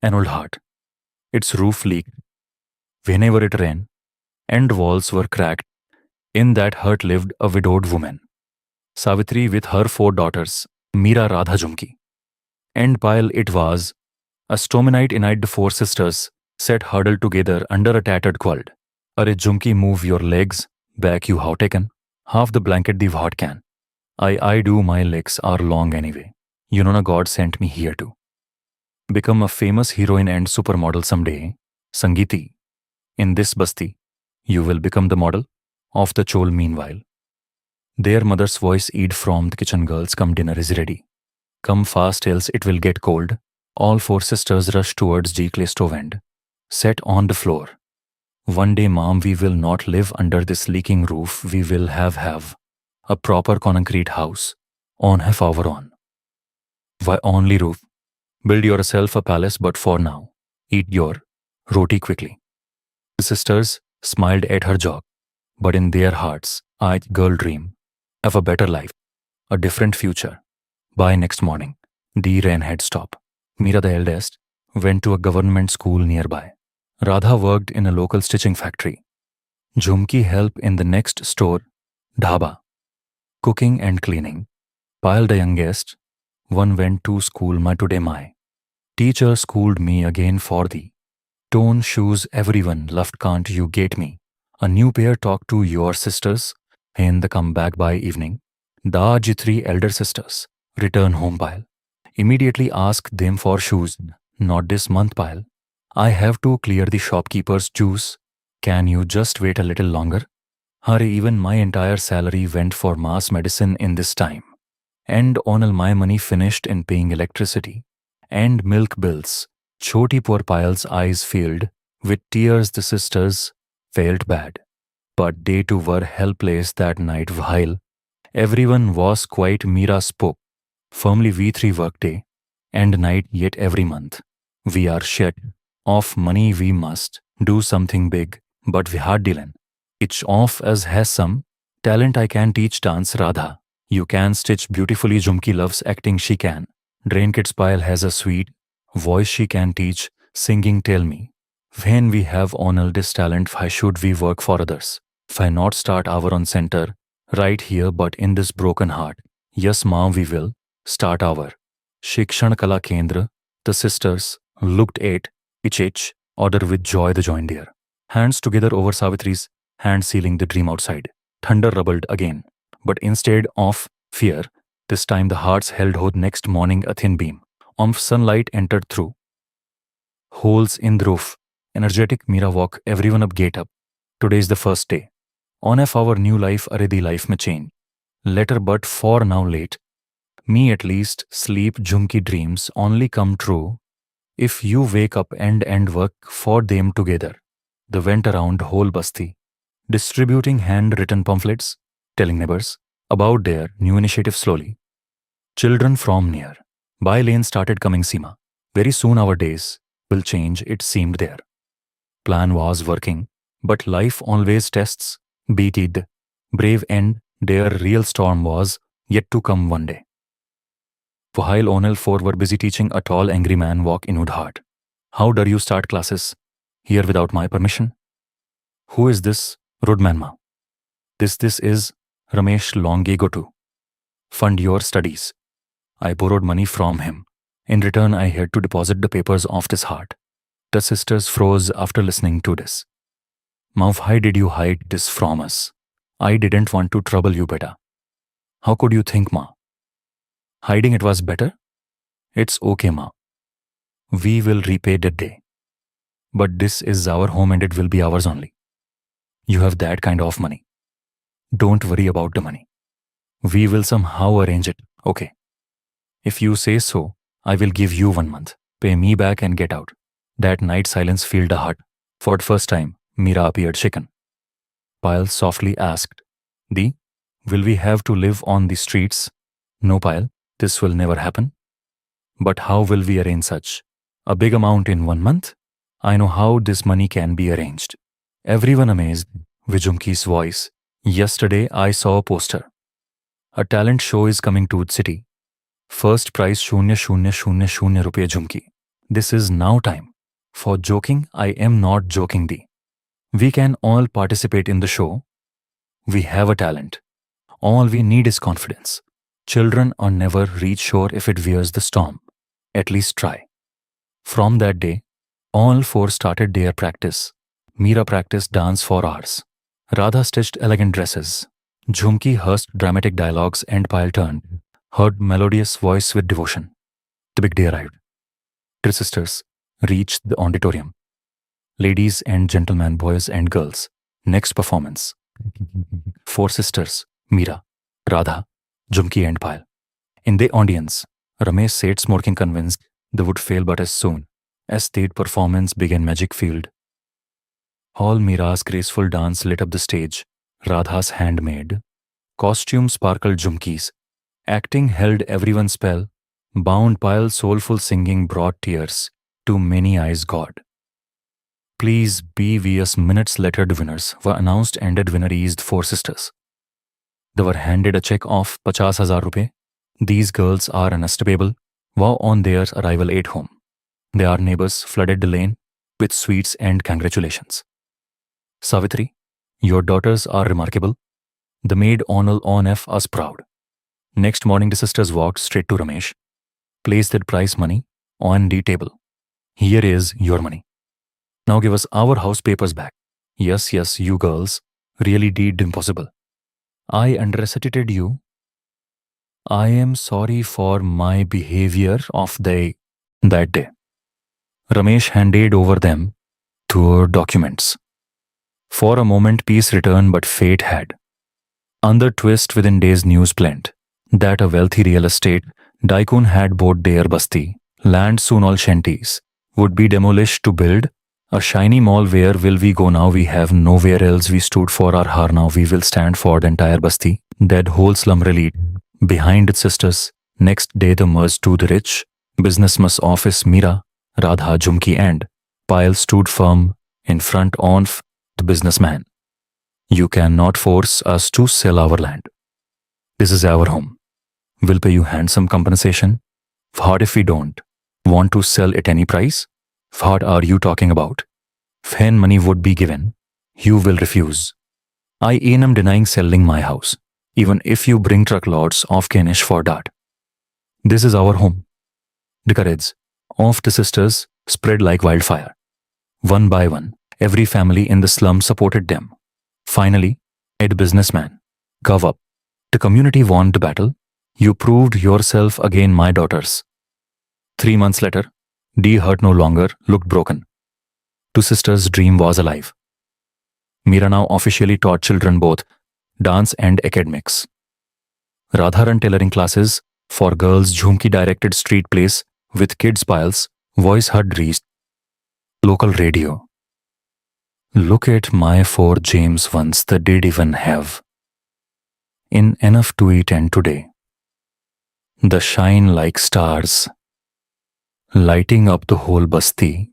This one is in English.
An old hut. Its roof leaked whenever it rained, and walls were cracked. In that hut lived a widowed woman, Savitri, with her 4 daughters, Meera, Radha, Jumki. And while it was a stormy night night, the 4 sisters sat huddled together under a tattered quilt. Arey Jumki, move your legs back, you have taken half the blanket the what can. I do, my legs are long anyway. You know, na God sent me here to become a famous heroine and supermodel someday. Sangiti, in this basti, you will become the model of the chol meanwhile. Their mother's voice eed from the kitchen, girls, come, dinner is ready. Come fast, else it will get cold. All 4 sisters rushed towards the clay stove and sat on the floor. One day, mom, we will not live under this leaking roof. We will have a proper concrete house on half our own. Why only roof? Build yourself a palace, but for now, eat your roti quickly. The sisters smiled at her joke, but in their hearts, I girl dream of a better life, a different future. By next morning, the rain had stopped. Meera, the eldest, went to a government school nearby. Radha worked in a local stitching factory. Jhumki helped in the next store, dhaba, cooking and cleaning. Payal, the youngest, one went to school. Ma, today my teacher schooled me again for the torn shoes everyone loved. Can't you get me a new pair? Talk to your sisters and the come back by evening. The 3 elder sisters return home. Payal immediately ask them for shoes. Not this month, Payal. I have to clear the shopkeeper's juice. Can you just wait a little longer? Hurry, even my entire salary went for mass medicine in this time. And all my money finished in paying electricity and milk bills. Choti, poor Payal's eyes filled with tears. The sisters felt bad, but they too were helpless that night. While everyone was quiet, Meera spoke firmly. We 3 work day and night, yet every month we are short of money. We must do something big. But we had Dylan. Each of us has some talent. I can teach dance, Radha. You can stitch beautifully. Jhumki loves acting. She can drain kids. Payal has a sweet voice. She can teach singing. Tell me, when we have all this talent, why should we work for others? Why not start our own center right here, but in this broken heart? Yes, mom, we will start our Shikshan Kala Kendra. The sisters looked at each other with joy. They joined their hands together over Savitri's hand, sealing the dream outside. Thunder rumbled again, but instead of fear, this time the hearts held hope. Next morning, a thin beam of sunlight entered through holes in the roof. Energetic, Meera woke everyone up. Get up. Today is the first day on of our new life. Arey, the life may change later, but for now late. Me at least sleep. Jhumki, dreams only come true if you wake up and work for them together. They went around whole basti, distributing hand-written pamphlets, telling neighbors about their new initiative. Slowly, children from near by lane started coming. Seema, very soon our days will change, it seemed. Their plan was working, but life always tests beated brave, and their real storm was yet to come one day. While Onel 4 were busy teaching, a tall angry man walked in with heart. How dare you start classes here without my permission? Who is this Rudman, ma? This is Ramesh Longi. Go to fund your studies. I borrowed money from him. In return, I had to deposit the papers of this heart. The sisters froze after listening to this. Ma, why did you hide this from us? I didn't want to trouble you, beta. How could you think, ma? Hiding it was better? It's okay, ma. We will repay that day. But this is our home and it will be ours only. You have that kind of money. Don't worry about the money. We will somehow arrange it, okay? If you say so, I will give you 1 month. Pay me back and get out. That night silence filled the hut. For the first time, Meera appeared shaken. Payal softly asked, Di, will we have to live on the streets? No, Payal, this will never happen. But how will we arrange such a big amount in 1 month? I know how this money can be arranged. Everyone amazed with Jhumki's voice. Yesterday I saw a poster. A talent show is coming to the city. First prize 0,000 rupees. Jhumki This is now time. For joking, I am not joking thee. We can all participate in the show. We have a talent. All we need is confidence. Children are never reach shore if it wears the storm. At least try. From that day, all four started their practice. Meera practiced dance for hours. Radha stitched elegant dresses. Jhumki rehearsed dramatic dialogues and Payal turned, heard melodious voice with devotion. The big day arrived. Three sisters reached the auditorium. Ladies and gentlemen, boys and girls, next performance. Four sisters, Meera, Radha, Jhumki and Payal. In the audience, Ramesh sat smoking, convinced they would fail, but as soon as stage performance began, magic field. All Meera's graceful dance lit up the stage. Radha's handmade costume sparkled. Jhumki's acting held everyone's spell. Bound Payal's soulful singing brought tears to many eyes. God. Please BVS minutes later, the winners were announced and the winner is four sisters. They were handed a check of 50,000 rupees. These girls are unstoppable. Wow, on their arrival at home, their neighbors flooded the lane with sweets and congratulations. Savitri, your daughters are remarkable. The maid on F us proud. Next morning, the sisters walked straight to Ramesh, placed their prize money on the table. Here is your money. Now give us our house papers back. Yes, you girls really did impossible. I underestimated you. I am sorry for my behavior of that day. Ramesh handed over them their documents. For a moment, peace returned, but fate had another twist. Within days, news planned that a wealthy real estate tycoon had bought their basti land. Soon all shanties would be demolished to build a shiny mall. Where will we go now? We have nowhere else. We stood for our har, now we will stand for the entire basti. That whole slum rallied behind its sisters. Next day, they merged to the rich businessman's office. Meera, Radha, Jhumki and Payal stood firm in front of the businessman. You cannot force us to sell our land. This is our home. We'll pay you handsome compensation. What if we don't want to sell at any price? What are you talking about? When money would be given, you will refuse. I am denying selling my house, even if you bring truckloads of cash for that. This is our home. The courage of the sisters spread like wildfire. One by one, every family in the slum supported them. Finally, a businessman gave up. The community won the battle. You proved yourself again, my daughters. 3 months later, the hurt no longer looked broken. Two sisters' dream was alive. Meera now officially taught children both dance and academics. Radha ran tailoring classes for girls. Jhumki directed street plays with kids. Payal's voice had reached local radio. Look at my four James once they did even have in enough to eat, and today they shine like stars, lighting up the whole basti.